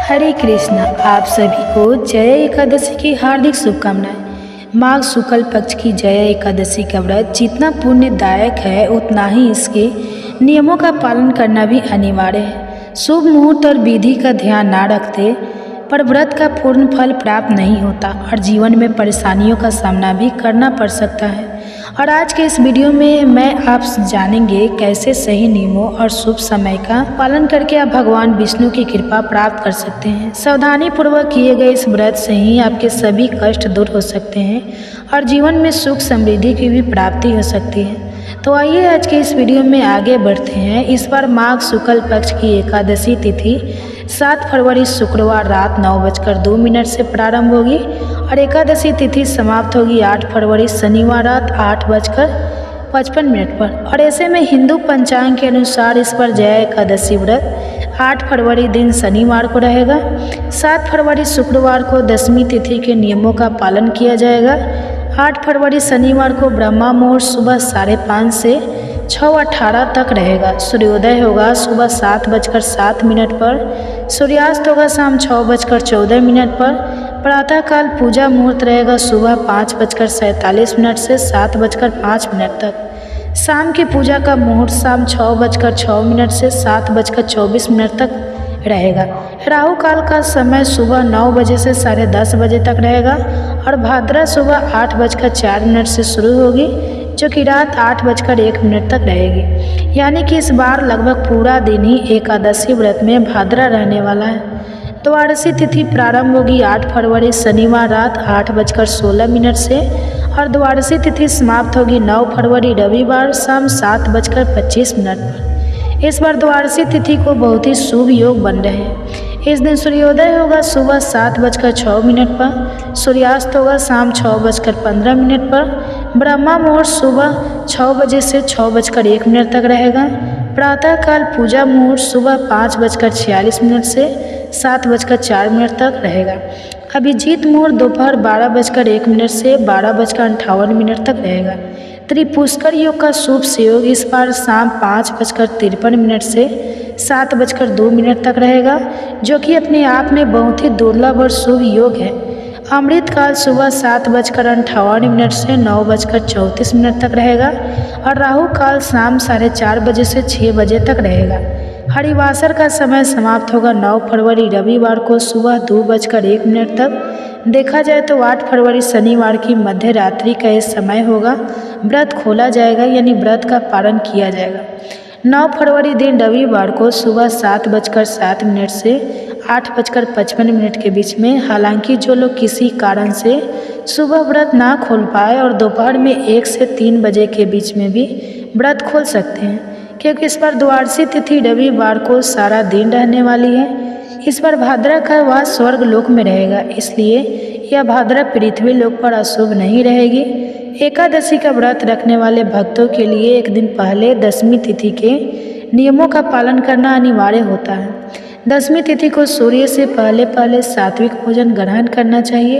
हरे कृष्णा। आप सभी को जय एकादशी की हार्दिक शुभकामनाएं। माघ शुक्ल पक्ष की जय एकादशी का व्रत जितना पुण्यदायक है उतना ही इसके नियमों का पालन करना भी अनिवार्य है। शुभ मुहूर्त और विधि का ध्यान ना रखते पर व्रत का पूर्ण फल प्राप्त नहीं होता और जीवन में परेशानियों का सामना भी करना पड़ सकता है। और आज के इस वीडियो में मैं आप जानेंगे कैसे सही नियमों और शुभ समय का पालन करके आप भगवान विष्णु की कृपा प्राप्त कर सकते हैं। सावधानी पूर्वक किए गए इस व्रत से ही आपके सभी कष्ट दूर हो सकते हैं और जीवन में सुख समृद्धि की भी प्राप्ति हो सकती है। तो आइए आज के इस वीडियो में आगे बढ़ते हैं। इस बार माघ शुक्ल पक्ष की एकादशी तिथि 7 फरवरी शुक्रवार रात 9:02 से प्रारंभ होगी और एकादशी तिथि समाप्त होगी 8 फरवरी शनिवार रात 8:55 पर। और ऐसे में हिंदू पंचांग के अनुसार इस पर जय एकादशी व्रत 8 फरवरी दिन शनिवार को रहेगा। 7 फरवरी शुक्रवार को दशमी तिथि के नियमों का पालन किया जाएगा। 8 फरवरी शनिवार को ब्रह्मा मुहूर्त सुबह 5:30 से 6:18 तक रहेगा। सूर्योदय होगा सुबह 7:07 पर। सूर्यास्त होगा शाम 6:14 पर। प्रातःकाल पूजा मुहूर्त रहेगा सुबह 5:47 से 7:05 तक। शाम की पूजा का मुहूर्त शाम 6:06 से 7:24 तक रहेगा। राहु काल का समय सुबह 9 बजे से 10:30 बजे तक रहेगा और भाद्रा सुबह 8:04 से शुरू होगी जो कि रात 8:01 तक रहेगी। यानी कि इस बार लगभग पूरा दिन ही एकादशी व्रत में भाद्रा रहने वाला है। द्वादशी तिथि प्रारंभ होगी 8 फरवरी शनिवार रात 8:16 से और द्वादशी तिथि समाप्त होगी 9 फरवरी रविवार शाम 7:25 पर। इस बार द्वादशी तिथि को बहुत ही शुभ योग बन रहे हैं। इस दिन सूर्योदय होगा सुबह 7:06 पर। सूर्यास्त होगा शाम 6:15 पर। ब्रह्मा मुहूर्त सुबह 6 बजे से 6:01 तक रहेगा। प्रातःकाल पूजा मुहूर्त सुबह 5:46 से 7:04 तक रहेगा। अभिजीत मुहूर्त दोपहर 12:01 से 12:58 तक रहेगा। त्रिपुष्कर योग का शुभ संयोग इस बार शाम 5:53 से 7:02 तक रहेगा जो कि अपने आप में बहुत ही दुर्लभ और शुभ योग है। अमृत काल सुबह 7:58 से 9:34 तक रहेगा और राहु काल शाम 4:30 बजे से 6 बजे तक रहेगा। हरिवासर का समय समाप्त होगा 9 फरवरी रविवार को सुबह 2:01 तक। देखा जाए तो 8 फरवरी शनिवार की मध्य रात्रि का ये समय होगा। व्रत खोला जाएगा यानी व्रत का पालन किया जाएगा। 9 फरवरी दिन रविवार को सुबह 7:07 से 8:55 के बीच में। हालांकि जो लोग किसी कारण से सुबह व्रत ना खोल पाए और दोपहर में 1 से 3 बजे के बीच में भी व्रत खोल सकते हैं क्योंकि इस पर द्वादशी तिथि रविवार को सारा दिन रहने वाली है। इस बार भाद्रा का वह स्वर्ग लोक में रहेगा इसलिए यह भाद्रा पृथ्वी लोक पर अशुभ नहीं रहेगी। एकादशी का व्रत रखने वाले भक्तों के लिए एक दिन पहले दशमी तिथि के नियमों का पालन करना अनिवार्य होता है। दशमी तिथि को सूर्य से पहले सात्विक भोजन ग्रहण करना चाहिए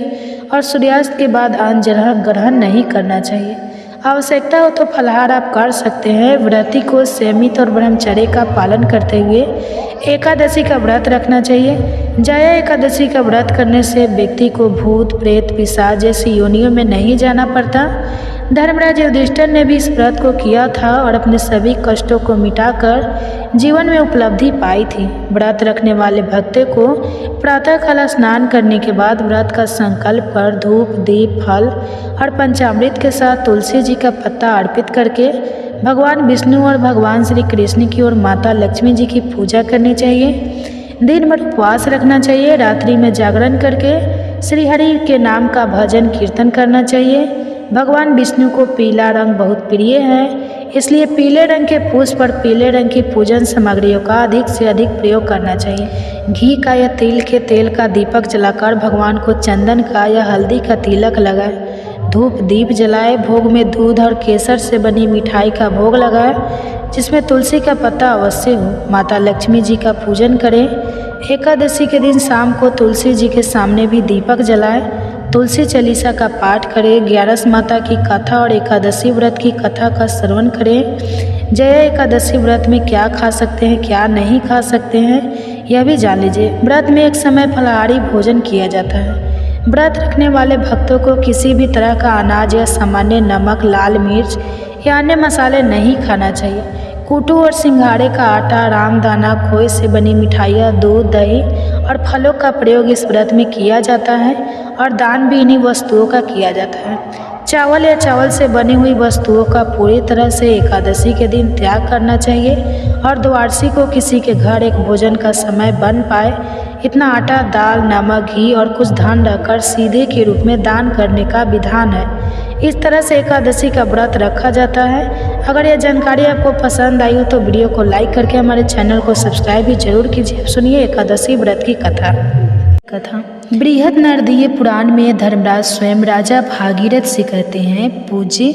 और सूर्यास्त के बाद अन्न ग्रहण नहीं करना चाहिए। आवश्यकता हो तो फलाहार आप कर सकते हैं। व्रती को संयमित और ब्रह्मचर्य का पालन करते हुए एकादशी का व्रत रखना चाहिए। जया एकादशी का व्रत करने से व्यक्ति को भूत प्रेत पिशाच जैसी योनियों में नहीं जाना पड़ता। धर्मराज युधिष्ठिर ने भी इस व्रत को किया था और अपने सभी कष्टों को मिटाकर जीवन में उपलब्धि पाई थी। व्रत रखने वाले भक्त को प्रातःकाल स्नान करने के बाद व्रत का संकल्प कर धूप दीप फल और पंचामृत के साथ तुलसी जी का पत्ता अर्पित करके भगवान विष्णु और भगवान श्री कृष्ण की और माता लक्ष्मी जी की पूजा करनी चाहिए। दिन भर उपवास रखना चाहिए। रात्रि में जागरण करके श्री हरि के नाम का भजन कीर्तन करना चाहिए। भगवान विष्णु को पीला रंग बहुत प्रिय है इसलिए पीले रंग के पुष्प और पीले रंग की पूजन सामग्रियों का अधिक से अधिक प्रयोग करना चाहिए। घी का या तिल के तेल का दीपक जलाकर भगवान को चंदन का या हल्दी का तिलक लगाए। धूप दीप जलाए। भोग में दूध और केसर से बनी मिठाई का भोग लगाए जिसमें तुलसी का पत्ता अवश्य हो। माता लक्ष्मी जी का पूजन करें। एकादशी के दिन शाम को तुलसी जी के सामने भी दीपक जलाए। तुलसी चालीसा का पाठ करें। 11 माता की कथा और एकादशी व्रत की कथा का श्रवण करें। जया एकादशी व्रत में क्या खा सकते हैं क्या नहीं खा सकते हैं यह भी जान लीजिए, व्रत में एक समय फलाहारी भोजन किया जाता है। व्रत रखने वाले भक्तों को किसी भी तरह का अनाज या सामान्य नमक, लाल मिर्च या अन्य मसाले नहीं खाना चाहिए। कूटू और सिंघाड़े का आटा, रामदाना, खोए से बनी मिठाइयाँ, दूध, दही और फलों का प्रयोग इस व्रत में किया जाता है और दान भी इन्हीं वस्तुओं का किया जाता है। चावल या चावल से बनी हुई वस्तुओं का पूरी तरह से एकादशी के दिन त्याग करना चाहिए और द्वादशी को किसी के घर एक भोजन का समय बन पाए इतना आटा, दाल, नमक, घी और कुछ धन रखकर सीधे के रूप में दान करने का विधान है। इस तरह से एकादशी का व्रत रखा जाता है। अगर यह जानकारी आपको पसंद आई हो तो वीडियो को लाइक करके हमारे चैनल को सब्सक्राइब भी जरूर कीजिए। सुनिए एकादशी व्रत की कथा। बृहद नारदीय पुराण में धर्मराज स्वयं राजा भागीरथ से कहते हैं, पूज्य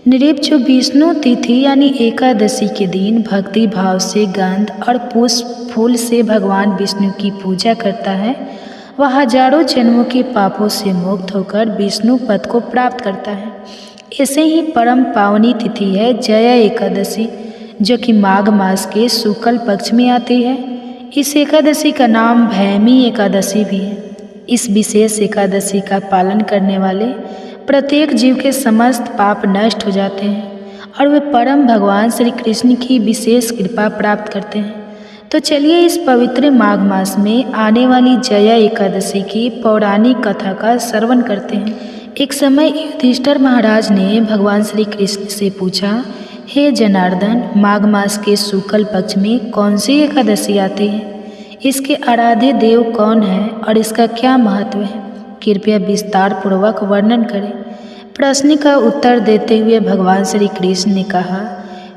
नृप जो विष्णु तिथि यानी एकादशी के दिन भक्ति भाव से गंध और पुष्प फूल से भगवान विष्णु की पूजा करता है, वह हजारों जन्मों के पापों से मुक्त होकर विष्णु पद को प्राप्त करता है। ऐसे ही परम पावनी तिथि है जया एकादशी, जो कि माघ मास के शुक्ल पक्ष में आती है। इस एकादशी का नाम भैमी एकादशी भी है। इस विशेष एकादशी का पालन करने वाले प्रत्येक जीव के समस्त पाप नष्ट हो जाते हैं और वे परम भगवान श्री कृष्ण की विशेष कृपा प्राप्त करते हैं। तो चलिए इस पवित्र माघ मास में आने वाली जया एकादशी की पौराणिक कथा का श्रवण करते हैं। एक समय युधिष्ठिर महाराज ने भगवान श्री कृष्ण से पूछा, हे जनार्दन, माघ मास के शुक्ल पक्ष में कौन सी एकादशी आती है? इसके आराध्य देव कौन है और इसका क्या महत्व है? कृपया विस्तार पूर्वक वर्णन करें। प्रश्न का उत्तर देते हुए भगवान श्री कृष्ण ने कहा,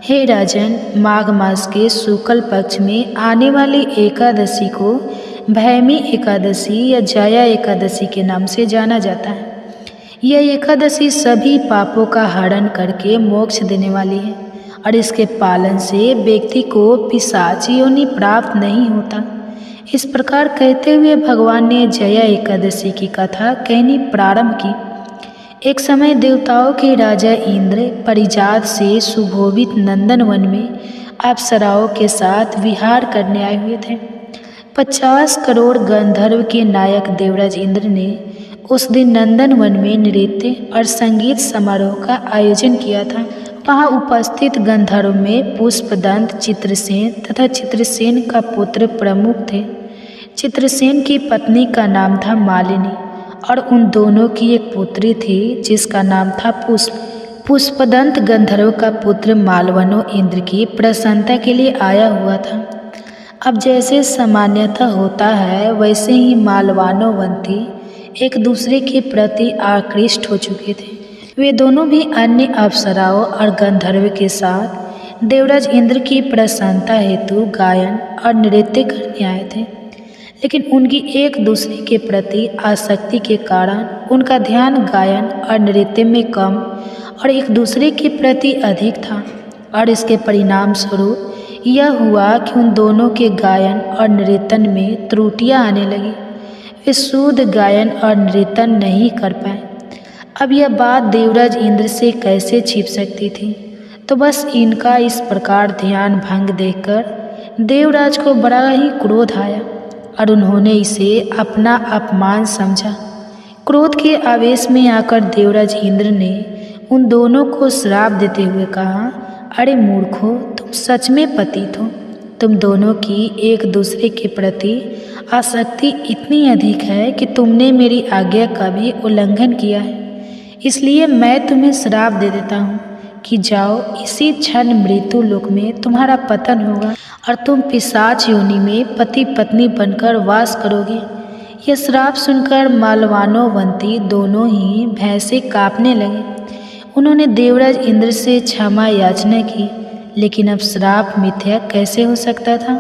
हे राजन, माघ मास के शुक्ल पक्ष में आने वाली एकादशी को भैमी एकादशी या जया एकादशी के नाम से जाना जाता है। यह एकादशी सभी पापों का हरण करके मोक्ष देने वाली है और इसके पालन से व्यक्ति को पिशाच योनि प्राप्त नहीं होता। इस प्रकार कहते हुए भगवान ने जया एकादशी की कथा कहनी प्रारंभ की। एक समय देवताओं के राजा इंद्र परिजात से सुशोभित नंदन वन में अप्सराओं के साथ विहार करने आए हुए थे। 50 करोड़ गंधर्व के नायक देवराज इंद्र ने उस दिन नंदन वन में नृत्य और संगीत समारोह का आयोजन किया था। वहाँ उपस्थित गंधर्व में पुष्पदंत, चित्रसेन तथा चित्रसेन का पुत्र प्रमुख थे। चित्रसेन की पत्नी का नाम था मालिनी और उन दोनों की एक पुत्री थी जिसका नाम था पुष्प। पुष्पदंत गंधर्व का पुत्र मालवनो इंद्र की प्रसन्नता के लिए आया हुआ था। अब जैसे सामान्यतः होता है वैसे ही मालवानोवंती एक दूसरे के प्रति आकृष्ट हो चुके थे। वे दोनों भी अन्य अप्सराओं और गंधर्व के साथ देवराज इंद्र की प्रसन्नता हेतु गायन और नृत्य करने आए थे, लेकिन उनकी एक दूसरे के प्रति आसक्ति के कारण उनका ध्यान गायन और नृत्य में कम और एक दूसरे के प्रति अधिक था और इसके परिणाम स्वरूप यह हुआ कि उन दोनों के गायन और नृत्यन में त्रुटियां आने लगी। वे शुद्ध गायन और नृत्यन नहीं कर पाए। अब यह बात देवराज इंद्र से कैसे छिप सकती थी? तो बस इनका इस प्रकार ध्यान भंग देखकर देवराज को बड़ा ही क्रोध आया और उन्होंने इसे अपना अपमान समझा। क्रोध के आवेश में आकर देवराज इंद्र ने उन दोनों को श्राप देते हुए कहा, अरे मूर्खों, तुम सच में पतित हो। तुम दोनों की एक दूसरे के प्रति आसक्ति इतनी अधिक है कि तुमने मेरी आज्ञा का भी उल्लंघन किया है। इसलिए मैं तुम्हें श्राप दे देता हूँ कि जाओ, इसी क्षण मृत्यु लोक में तुम्हारा पतन होगा और तुम पिशाच योनि में पति पत्नी बनकर वास करोगे। यह श्राप सुनकर मालवानोवंती दोनों ही भय से कांपने लगे। उन्होंने देवराज इंद्र से क्षमा याचना की, लेकिन अब श्राप मिथ्या कैसे हो सकता था?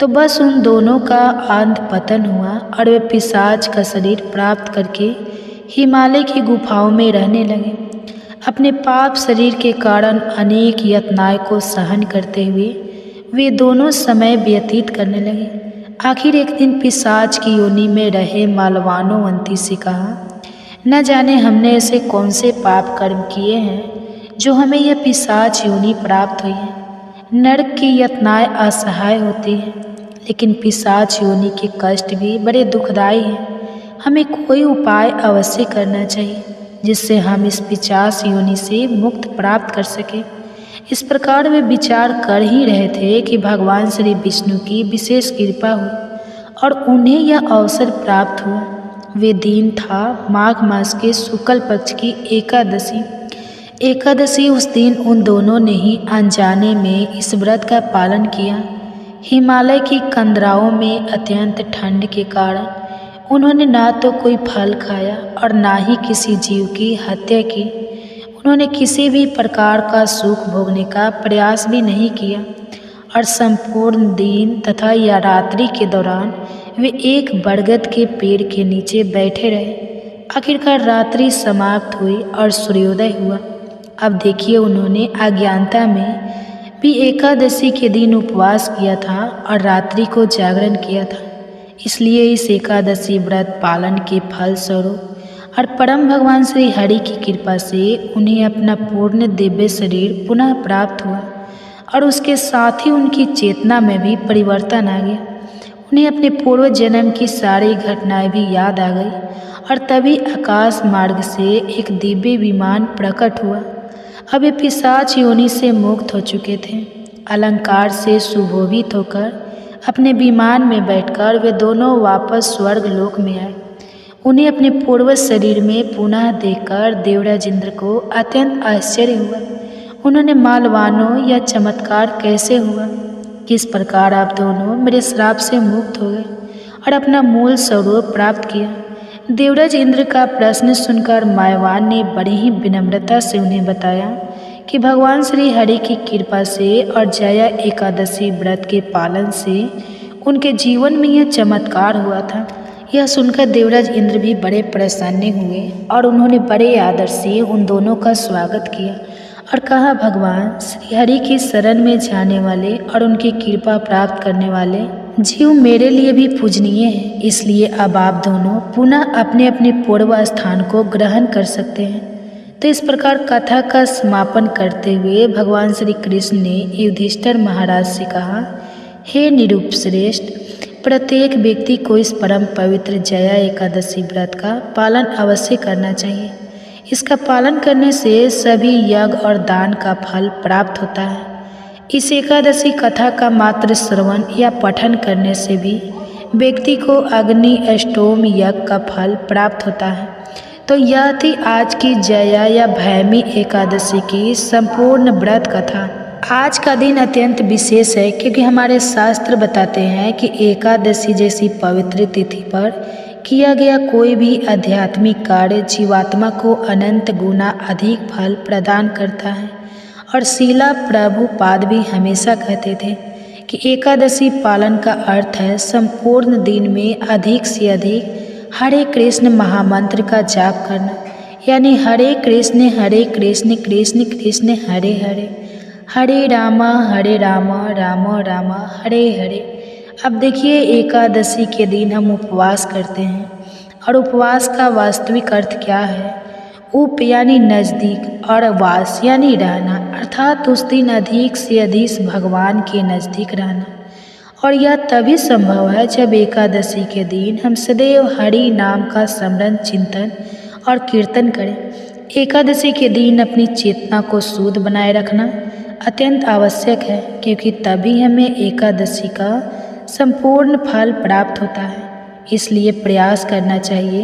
तो बस उन दोनों का अंत पतन हुआ और वे पिशाच का शरीर प्राप्त करके हिमालय की गुफाओं में रहने लगे। अपने पाप शरीर के कारण अनेक यातनाओं को सहन करते हुए वे दोनों समय व्यतीत करने लगे। आखिर एक दिन पिशाच की योनि में रहे मालवानोवंती से कहा, न जाने हमने ऐसे कौन से पाप कर्म किए हैं जो हमें यह पिशाच योनि प्राप्त हुई है। नरक की यातनाएं असहाय होती हैं, लेकिन पिशाच योनि के कष्ट भी बड़े दुखदायी हैं। हमें कोई उपाय अवश्य करना चाहिए जिससे हम इस पिशाच योनि से मुक्त प्राप्त कर सकें। इस प्रकार वे विचार कर ही रहे थे कि भगवान श्री विष्णु की विशेष कृपा हुई और उन्हें यह अवसर प्राप्त हुआ। वे दिन था माघ मास के शुक्ल पक्ष की एकादशी उस दिन उन दोनों ने ही अनजाने में इस व्रत का पालन किया। हिमालय की कंदराओं में अत्यंत ठंड के कारण उन्होंने ना तो कोई फल खाया और ना ही किसी जीव की हत्या की। उन्होंने किसी भी प्रकार का सुख भोगने का प्रयास भी नहीं किया और संपूर्ण दिन तथा या रात्रि के दौरान वे एक बरगद के पेड़ के नीचे बैठे रहे। आखिरकार रात्रि समाप्त हुई और सूर्योदय हुआ। अब देखिए, उन्होंने अज्ञानता में भी एकादशी के दिन उपवास किया था और रात्रि को जागरण किया था। इसलिए इस एकादशी व्रत पालन के फल स्वरूप और परम भगवान श्री हरि की कृपा से उन्हें अपना पूर्ण दिव्य शरीर पुनः प्राप्त हुआ और उसके साथ ही उनकी चेतना में भी परिवर्तन आ गया। उन्हें अपने पूर्व जन्म की सारी घटनाएं भी याद आ गई और तभी आकाश मार्ग से एक दिव्य विमान प्रकट हुआ। अब वे पिशाच योनि से मुक्त हो चुके थे। अलंकार से सुशोभित होकर अपने विमान में बैठकर वे दोनों वापस स्वर्ग लोक में आए। उन्हें अपने पूर्व शरीर में पुनः देखकर देवराज इंद्र को अत्यंत आश्चर्य हुआ। उन्होंने मालवानो यह चमत्कार कैसे हुआ, किस प्रकार आप दोनों मेरे श्राप से मुक्त हो गए और अपना मूल स्वरूप प्राप्त किया। देवराज इंद्र का प्रश्न सुनकर मायवान ने बड़ी ही विनम्रता से उन्हें बताया कि भगवान श्री हरि की कृपा से और जया एकादशी व्रत के पालन से उनके जीवन में यह चमत्कार हुआ था। यह सुनकर देवराज इंद्र भी बड़े प्रसन्न हुए और उन्होंने बड़े आदर से उन दोनों का स्वागत किया और कहा, भगवान श्री हरि की शरण में जाने वाले और उनकी कृपा प्राप्त करने वाले जीव मेरे लिए भी पूजनीय है। इसलिए अब आप दोनों पुनः अपने अपने पूर्व स्थान को ग्रहण कर सकते हैं। तो इस प्रकार कथा का समापन करते हुए भगवान श्री कृष्ण ने युधिष्ठिर महाराज से कहा, हे निरूप श्रेष्ठ, प्रत्येक व्यक्ति को इस परम पवित्र जया एकादशी व्रत का पालन अवश्य करना चाहिए। इसका पालन करने से सभी यज्ञ और दान का फल प्राप्त होता है। इस एकादशी कथा का मात्र श्रवण या पठन करने से भी व्यक्ति को अग्नि अष्टोम यज्ञ का फल प्राप्त होता है। तो यह थी आज की जया या भैमी एकादशी की संपूर्ण व्रत कथा। आज का दिन अत्यंत विशेष है क्योंकि हमारे शास्त्र बताते हैं कि एकादशी जैसी पवित्र तिथि पर किया गया कोई भी आध्यात्मिक कार्य जीवात्मा को अनंत गुना अधिक फल प्रदान करता है। और शीला प्रभुपाद भी हमेशा कहते थे कि एकादशी पालन का अर्थ है संपूर्ण दिन में अधिक से अधिक हरे कृष्ण महामंत्र का जाप करना, यानी हरे कृष्ण कृष्ण कृष्ण हरे हरे, हरे रामा राम राम हरे हरे। अब देखिए, एकादशी के दिन हम उपवास करते हैं और उपवास का वास्तविक अर्थ क्या है? उप यानी नज़दीक और वास यानी रहना, अर्थात उस दिन अधिक से अधिक भगवान के नज़दीक रहना। और यह तभी संभव है जब एकादशी के दिन हम सदैव हरि नाम का स्मरण, चिंतन और कीर्तन करें। एकादशी के दिन अपनी चेतना को शुद्ध बनाए रखना अत्यंत आवश्यक है क्योंकि तभी हमें एकादशी का संपूर्ण फल प्राप्त होता है। इसलिए प्रयास करना चाहिए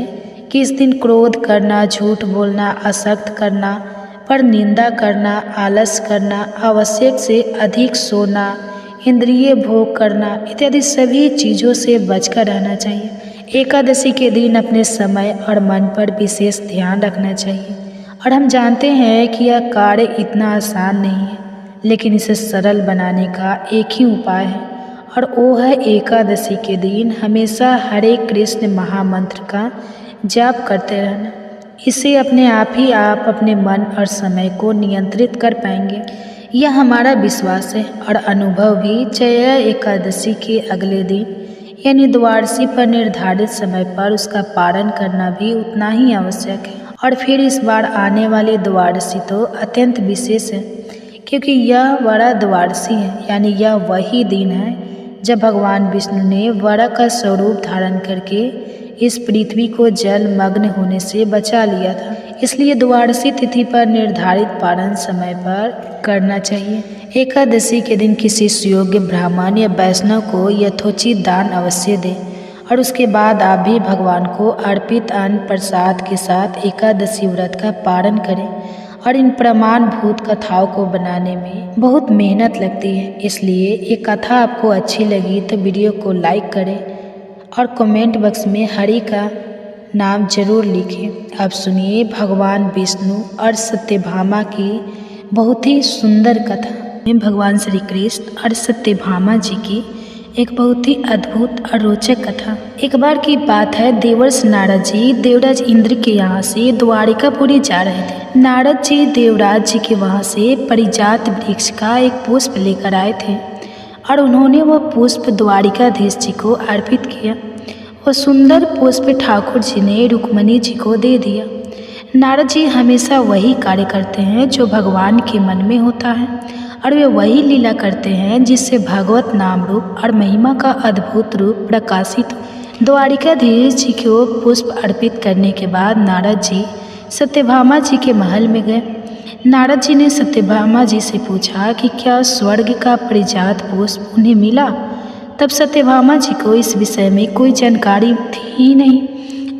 कि इस दिन क्रोध करना, झूठ बोलना, असक्त करना, पर निंदा करना, आलस करना, आवश्यक से अधिक सोना, इंद्रिय भोग करना इत्यादि सभी चीज़ों से बचकर रहना चाहिए। एकादशी के दिन अपने समय और मन पर विशेष ध्यान रखना चाहिए। और हम जानते हैं कि यह कार्य इतना आसान नहीं है, लेकिन इसे सरल बनाने का एक ही उपाय है और वो है एकादशी के दिन हमेशा हरे कृष्ण महामंत्र का जाप करते रहना। इससे अपने आप अपने मन और समय को नियंत्रित कर पाएंगे। यह हमारा विश्वास है और अनुभव भी। जया एकादशी के अगले दिन यानी द्वादशी पर निर्धारित समय पर उसका पालन करना भी उतना ही आवश्यक है। और फिर इस बार आने वाली द्वादशी तो अत्यंत विशेष है क्योंकि यह बड़ा द्वादशी है, यानी यह वही दिन है जब भगवान विष्णु ने वराह का स्वरूप धारण करके इस पृथ्वी को जल मग्न होने से बचा लिया था। इसलिए द्वादशी तिथि पर निर्धारित पारण समय पर करना चाहिए। एकादशी के दिन किसी सुयोग्य ब्राह्मण या वैष्णव को यथोचित दान अवश्य दें और उसके बाद आप भी भगवान को अर्पित अन्न प्रसाद के साथ एकादशी व्रत का पारण करें। और इन प्रमाणभूत कथाओं को बनाने में बहुत मेहनत लगती है, इसलिए ये कथा आपको अच्छी लगी तो वीडियो को लाइक करें और कमेंट बॉक्स में हरि का नाम जरूर लिखें। अब सुनिए भगवान विष्णु और सत्यभामा की बहुत ही सुंदर कथा। भगवान श्री कृष्ण और सत्यभामा जी की एक बहुत ही अद्भुत और रोचक कथा। एक बार की बात है, देवर्ष नारद जी देवराज इंद्र के यहाँ से द्वारिकापुरी जा रहे थे। नारद जी देवराज जी के वहाँ से पारिजात वृक्ष का एक पुष्प लेकर आए थे और उन्होंने वह पुष्प द्वारिकाधीश जी को अर्पित किया। वह सुंदर पुष्प ठाकुर जी ने रुक्मणी जी को दे दिया। नारद जी हमेशा वही कार्य करते हैं जो भगवान के मन में होता है और वे वही लीला करते हैं जिससे भगवत नाम रूप और महिमा का अद्भुत रूप प्रकाशित हो। द्वारिकाधीश जी को पुष्प अर्पित करने के बाद नारद जी सत्यभामा जी के महल में गए। नारद जी ने सत्यभामा जी से पूछा कि क्या स्वर्ग का पारिजात पुष्प उन्हें मिला। तब सत्यभामा जी को इस विषय में कोई जानकारी थी ही नहीं।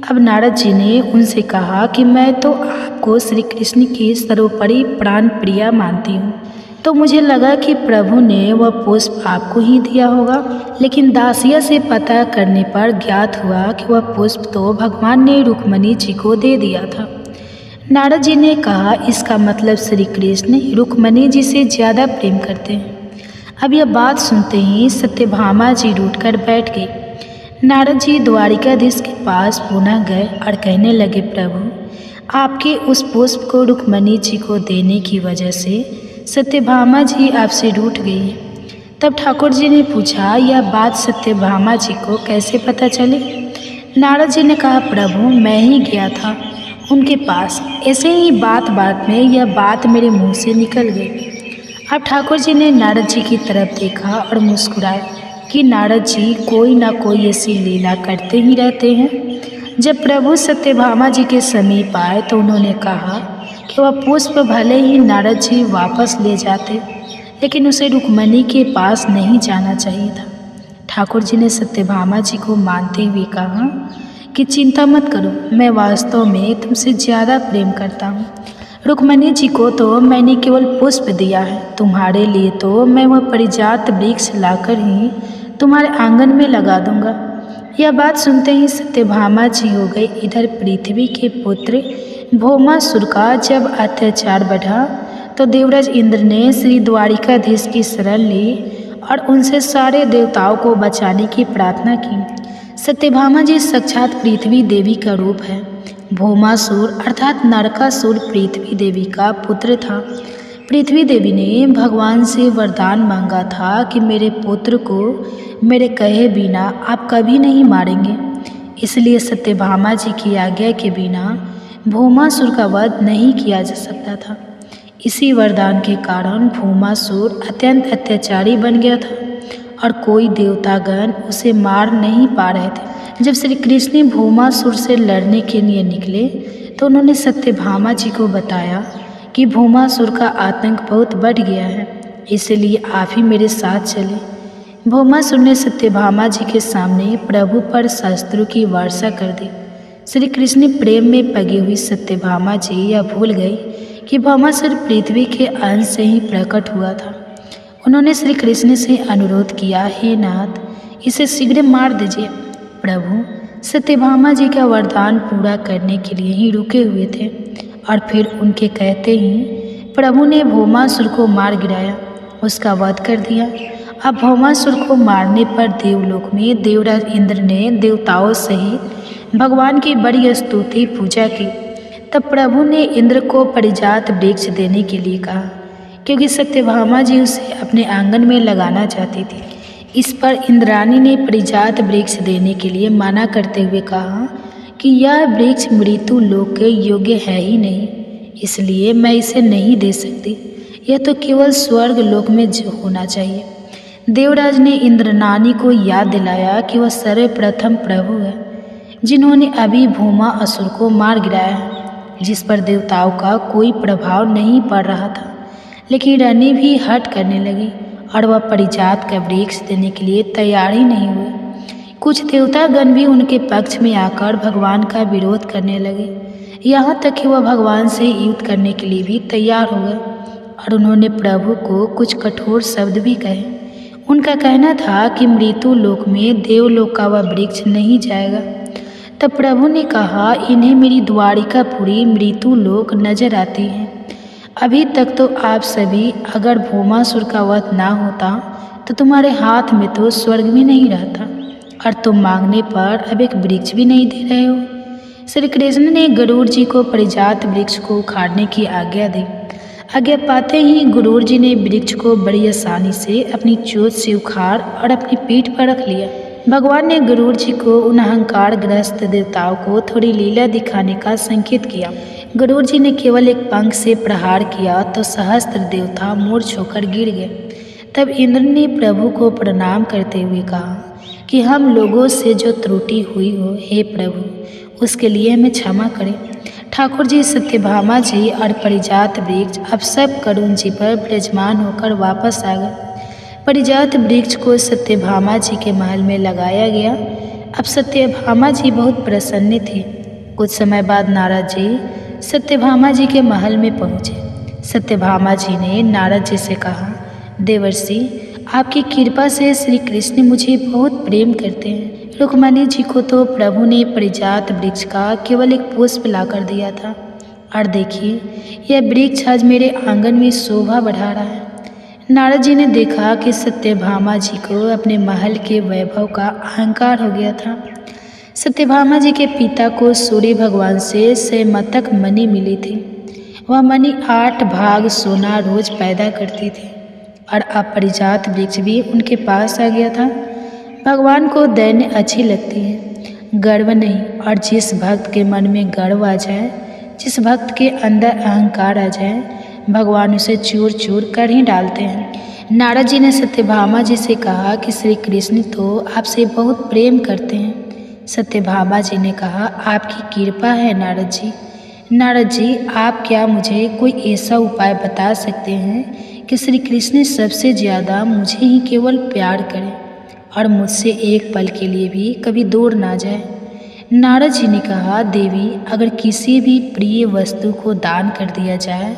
अब नारद जी ने उनसे कहा कि मैं तो आपको श्री कृष्ण की सर्वोपरि प्राण प्रिया मानती हूँ, तो मुझे लगा कि प्रभु ने वह पुष्प आपको ही दिया होगा। लेकिन दासिया से पता करने पर ज्ञात हुआ कि वह पुष्प तो भगवान ने रुक्मणी जी को दे दिया था। नारद जी ने कहा, इसका मतलब श्री कृष्ण रुक्मणी जी से ज़्यादा प्रेम करते हैं। अब यह बात सुनते ही सत्यभामा जी रूठकर बैठ गई। नारद जी द्वारिकाधीश के पास पुनः गए और कहने लगे, प्रभु आपके उस पुष्प को रुक्मणी जी को देने की वजह से सत्यभामा जी आपसे रूठ गई है। तब ठाकुर जी ने पूछा, यह बात सत्यभामा जी को कैसे पता चली। नारद जी ने कहा, प्रभु मैं ही गया था उनके पास, ऐसे ही बात बात में यह बात मेरे मुंह से निकल गई। अब ठाकुर जी ने नारद जी की तरफ देखा और मुस्कुराए कि नारद जी कोई ना कोई ऐसी लीला करते ही रहते हैं। जब प्रभु सत्यभामा जी के समीप आए तो उन्होंने कहा कि वह पुष्प भले ही नारद जी वापस ले जाते, लेकिन उसे रुक्मणी के पास नहीं जाना चाहिए था। ठाकुर जी ने सत्यभामा जी को मानते हुए कहा कि चिंता मत करो, मैं वास्तव में तुमसे ज़्यादा प्रेम करता हूँ। रुक्मणी जी को तो मैंने केवल पुष्प दिया है, तुम्हारे लिए तो मैं वह पारिजात वृक्ष लाकर ही तुम्हारे आंगन में लगा दूंगा। यह बात सुनते ही सत्यभामा जी हो गई। इधर पृथ्वी के पुत्र भौमासुर का जब अत्याचार बढ़ा तो देवराज इंद्र ने श्री द्वारिकाधीश की शरण ली और उनसे सारे देवताओं को बचाने की प्रार्थना की। सत्यभामा जी साक्षात पृथ्वी देवी का रूप है। भौमासुर अर्थात नरकासुर पृथ्वी देवी का पुत्र था। पृथ्वी देवी ने भगवान से वरदान मांगा था कि मेरे पुत्र को मेरे कहे बिना आप कभी नहीं मारेंगे। इसलिए सत्यभामा जी की आज्ञा के बिना भौमासुर का वध नहीं किया जा सकता था। इसी वरदान के कारण भौमासुर अत्यंत अत्याचारी बन गया था और कोई देवतागण उसे मार नहीं पा रहे थे। जब श्री कृष्ण भौमासुर से लड़ने के लिए निकले तो उन्होंने सत्यभामा जी को बताया कि भौमासुर का आतंक बहुत बढ़ गया है, इसलिए आप ही मेरे साथ चले। भौमासुर ने सत्यभामा जी के सामने प्रभु पर शस्त्रों की वर्षा कर दी। श्री कृष्ण प्रेम में पगी हुई सत्यभामा जी यह भूल गई कि भौमासुर पृथ्वी के अंश से ही प्रकट हुआ था। उन्होंने श्री कृष्ण से अनुरोध किया, हे नाथ, इसे शीघ्र मार दीजिए। प्रभु सत्यभामा जी का वरदान पूरा करने के लिए ही रुके हुए थे और फिर उनके कहते ही प्रभु ने भौमासुर को मार गिराया, उसका वध कर दिया। अब भौमासुर को मारने पर देवलोक में देवराज इंद्र ने देवताओं सहित भगवान की बड़ी स्तुति पूजा की। तब प्रभु ने इंद्र को पारिजात वृक्ष देने के लिए कहा, क्योंकि सत्यभामा जी उसे अपने आंगन में लगाना चाहती थी। इस पर इंद्राणी ने पारिजात वृक्ष देने के लिए मना करते हुए कहा कि यह वृक्ष मृत्यु लोक के योग्य है ही नहीं, इसलिए मैं इसे नहीं दे सकती। यह तो केवल स्वर्ग लोक में होना चाहिए। देवराज ने इंद्रनानी को याद दिलाया कि वह सर्वप्रथम प्रभु है, जिन्होंने अभी भूमा असुर को मार गिराया है, जिस पर देवताओं का कोई प्रभाव नहीं पड़ रहा था। लेकिन रानी भी हट करने लगी और वह परिजात का वृक्ष देने के लिए तैयार ही नहीं हुए। कुछ देवतागण भी उनके पक्ष में आकर भगवान का विरोध करने लगे, यहाँ तक कि वह भगवान से युद्ध करने के लिए भी तैयार हो गए और उन्होंने प्रभु को कुछ कठोर शब्द भी कहे। उनका कहना था कि मृत्यु लोक में देवलोक का वह वृक्ष नहीं जाएगा। तब प्रभु ने कहा, इन्हें मेरी द्वारिकापुरी मृत्यु लोक नजर आती है। अभी तक तो आप सभी, अगर भौमासुर का वध ना होता तो तुम्हारे हाथ में तो स्वर्ग भी नहीं रहता, और तुम मांगने पर अब एक वृक्ष भी नहीं दे रहे हो। श्री कृष्ण ने गरुड़ जी को परिजात वृक्ष को उखाड़ने की आज्ञा दी। आज्ञा पाते ही गरुड़ जी ने वृक्ष को बड़ी आसानी से अपनी चोंच से उखाड़ और अपनी पीठ पर रख लिया। भगवान ने गरुड़ जी को उन अहंकार ग्रस्त देवताओं को थोड़ी लीला दिखाने का संकेत किया। गरुड़ जी ने केवल एक पंख से प्रहार किया तो सहस्त्र देवता मूर्छ होकर गिर गए। तब इंद्र ने प्रभु को प्रणाम करते हुए कहा कि हम लोगों से जो त्रुटि हुई हो, हे प्रभु, उसके लिए हमें क्षमा करें। ठाकुर जी, सत्यभामा जी और परिजात वृक्ष अब सब करुण जी पर विराजमान होकर वापस आ गए। परिजात वृक्ष को सत्यभामा जी के महल में लगाया गया। अब सत्यभामा जी बहुत प्रसन्न थे। कुछ समय बाद नारद जी सत्यभामा जी के महल में पहुँचे। सत्यभामा जी ने नारद जी से कहा, देवर्षि, आपकी कृपा से श्री कृष्ण मुझे बहुत प्रेम करते हैं। रुक्मणी जी को तो प्रभु ने परिजात वृक्ष का केवल एक पुष्प लाकर दिया था, और देखिए यह वृक्ष आज मेरे आंगन में शोभा बढ़ा रहा है। नारद जी ने देखा कि सत्यभामा जी को अपने महल के वैभव का अहंकार हो गया था। सत्यभामा जी के पिता को सूर्य भगवान से सेमतक मणि मिली थी। वह मणि 8 भाग सोना रोज पैदा करती थी, और अब परिजात वृक्ष भी उनके पास आ गया था। भगवान को दैन्य अच्छी लगती है, गर्व नहीं। और जिस भक्त के मन में गर्व आ जाए, जिस भक्त के अंदर अहंकार आ जाए, भगवान उसे चूर चूर कर ही डालते हैं। नारद जी ने सत्यभामा जी से कहा कि श्री कृष्ण तो आपसे बहुत प्रेम करते हैं। सत्यभामा जी ने कहा, आपकी कृपा है नारद जी। नारद जी, आप क्या मुझे कोई ऐसा उपाय बता सकते हैं कि श्री कृष्ण सबसे ज़्यादा मुझे ही केवल प्यार करें और मुझसे एक पल के लिए भी कभी दूर ना जाए। नारद जी ने कहा, देवी, अगर किसी भी प्रिय वस्तु को दान कर दिया जाए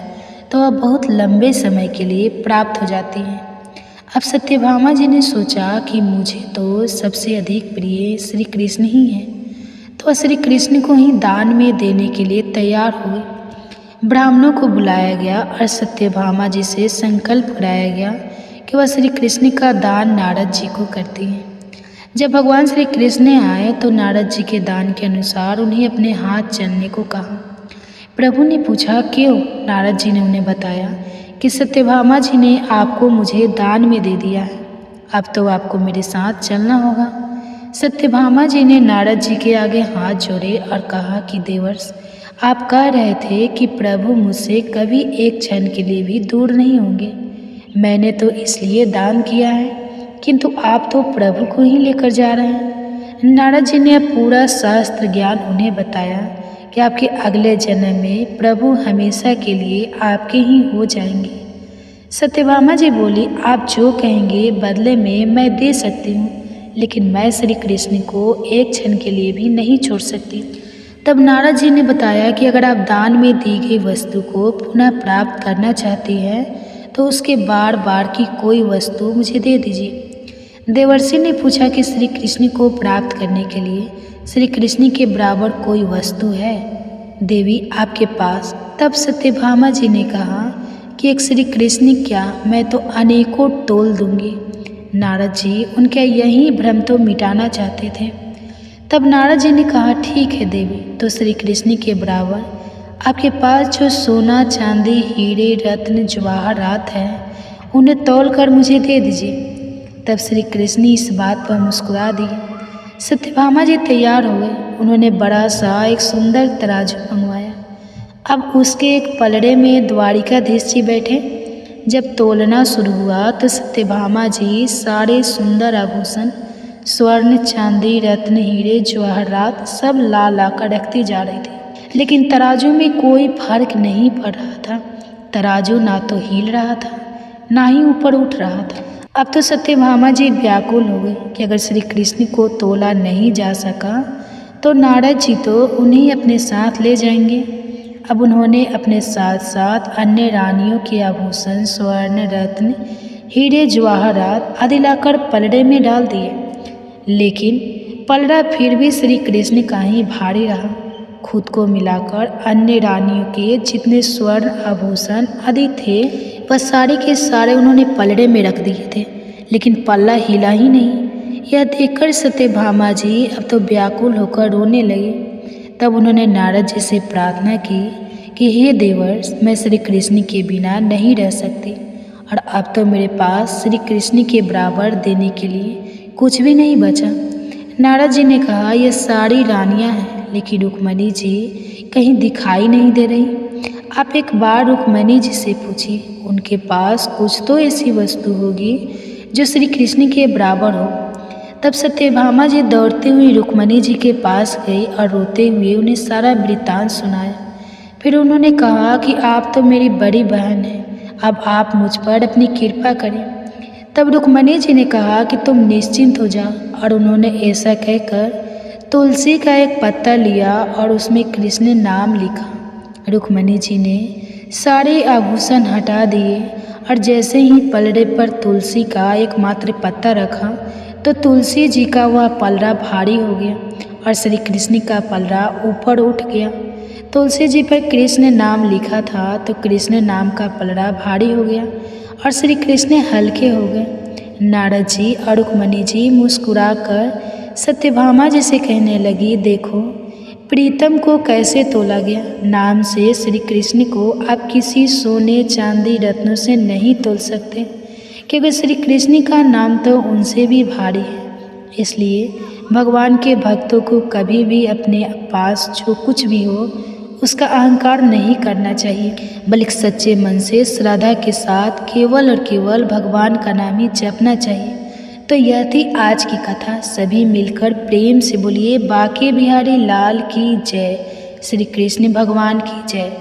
तो वह बहुत लंबे समय के लिए प्राप्त हो जाती है। अब सत्यभामा जी ने सोचा कि मुझे तो सबसे अधिक प्रिय श्री कृष्ण ही हैं, तो वह श्री कृष्ण को ही दान में देने के लिए तैयार हुए। ब्राह्मणों को बुलाया गया और सत्यभामा जी से संकल्प कराया गया कि वह श्री कृष्ण का दान नारद जी को करती हैं। जब भगवान श्री कृष्ण आए तो नारद जी के दान के अनुसार उन्हें अपने हाथ चलने को कहा। प्रभु ने पूछा, क्यों? नारद जी ने उन्हें बताया कि सत्यभामा जी ने आपको मुझे दान में दे दिया है, अब तो आपको मेरे साथ चलना होगा। सत्यभामा जी ने नारद जी के आगे हाथ जोड़े और कहा कि देवर्ष, आप कह रहे थे कि प्रभु मुझसे कभी एक क्षण के लिए भी दूर नहीं होंगे। मैंने तो इसलिए दान किया है, किंतु आप तो प्रभु को ही लेकर जा रहे हैं। नारद जी ने पूरा शास्त्र ज्ञान उन्हें बताया कि आपके अगले जन्म में प्रभु हमेशा के लिए आपके ही हो जाएंगे। सत्यभामा जी बोली, आप जो कहेंगे बदले में मैं दे सकती हूँ, लेकिन मैं श्री कृष्ण को एक क्षण के लिए भी नहीं छोड़ सकती। तब नारद जी ने बताया कि अगर आप दान में दी गई वस्तु को पुनः प्राप्त करना चाहती हैं तो उसके बार बार की कोई वस्तु मुझे दे दीजिए। देवर्षि ने पूछा कि श्री कृष्ण को प्राप्त करने के लिए श्री कृष्ण के बराबर कोई वस्तु है देवी आपके पास? तब सत्यभामा जी ने कहा कि एक श्री कृष्ण क्या, मैं तो अनेकों तोल दूंगी। नारद जी उनका यही भ्रम तो मिटाना चाहते थे। तब नारद जी ने कहा, ठीक है देवी, तो श्री कृष्ण के बराबर आपके पास जो सोना चांदी हीरे रत्न जवाहरात है उन्हें तौल कर मुझे दे दीजिए। तब श्री कृष्ण इस बात पर मुस्कुरा दिए। सत्यभामा जी तैयार हो गए। उन्होंने बड़ा सा एक सुंदर तराजू मंगवाया। अब उसके एक पलड़े में द्वारिकाधीश जी बैठे, जब तोलना शुरू हुआ तो सत्यभामा जी सारे सुंदर आभूषण, स्वर्ण, चांदी, रत्न, हीरे, जवाहरात सब ला ला कर रखती जा रही थी, लेकिन तराजू में कोई फर्क नहीं पड़ रहा था। तराजू ना तो हिल रहा था, ना ही ऊपर उठ रहा था। अब तो सत्यभामा जी व्याकुल हो गई कि अगर श्री कृष्ण को तोला नहीं जा सका तो नारद जी तो उन्हें अपने साथ ले जाएंगे। अब उन्होंने अपने साथ साथ अन्य रानियों के आभूषण, स्वर्ण, रत्न, हीरे, जवाहरात आदि लाकर पलड़े में डाल दिए, लेकिन पलड़ा फिर भी श्री कृष्ण का ही भारी रहा। खुद को मिलाकर अन्य रानियों के जितने स्वर्ण आभूषण आदि थे वह सारे के सारे उन्होंने पलड़े में रख दिए थे, लेकिन पल्ला हिला ही नहीं। यह देखकर सत्यभामा जी अब तो व्याकुल होकर रोने लगे। तब उन्होंने नारद जी से प्रार्थना की कि हे देवर, मैं श्री कृष्ण के बिना नहीं रह सकती और अब तो मेरे पास श्री कृष्ण के बराबर देने के लिए कुछ भी नहीं बचा। नारद जी ने कहा, यह सारी रानियां हैं, लेकिन रुक्मणी जी कहीं दिखाई नहीं दे रही। आप एक बार रुक्मणी जी से पूछिए, उनके पास कुछ तो ऐसी वस्तु होगी जो श्री कृष्ण के बराबर हो। तब सत्यभामा जी दौड़ते हुए रुक्मणी जी के पास गई और रोते हुए उन्हें सारा वृत्तांत सुनाया। फिर उन्होंने कहा कि आप तो मेरी बड़ी बहन हैं, अब आप मुझ पर अपनी कृपा करें। तब रुक्मणी जी ने कहा कि तुम निश्चिंत हो जाओ, और उन्होंने ऐसा कहकर तुलसी का एक पत्ता लिया और उसमें कृष्ण नाम लिखा। रुक्मणी जी ने सारे आभूषण हटा दिए और जैसे ही पलड़े पर तुलसी का एकमात्र पत्ता रखा तो तुलसी जी का वह पलड़ा भारी हो गया और श्री कृष्ण का पलड़ा ऊपर उठ गया। तुलसी जी पर कृष्ण नाम लिखा था तो कृष्ण नाम का पलड़ा भारी हो गया और श्री कृष्ण हल्के हो गए। नारद जी और रुक्मणी जी मुस्कुराकर सत्यभामा जी से कहने लगी, देखो प्रीतम को कैसे तोला गया। नाम से श्री कृष्ण को आप किसी सोने, चांदी, रत्नों से नहीं तोल सकते, क्योंकि श्री कृष्ण का नाम तो उनसे भी भारी है। इसलिए भगवान के भक्तों को कभी भी अपने पास जो कुछ भी हो उसका अहंकार नहीं करना चाहिए, बल्कि सच्चे मन से श्रद्धा के साथ केवल और केवल भगवान का नाम ही जपना चाहिए। तो यह थी आज की कथा। सभी मिलकर प्रेम से बोलिए बांके बिहारी लाल की जय, श्री कृष्ण भगवान की जय।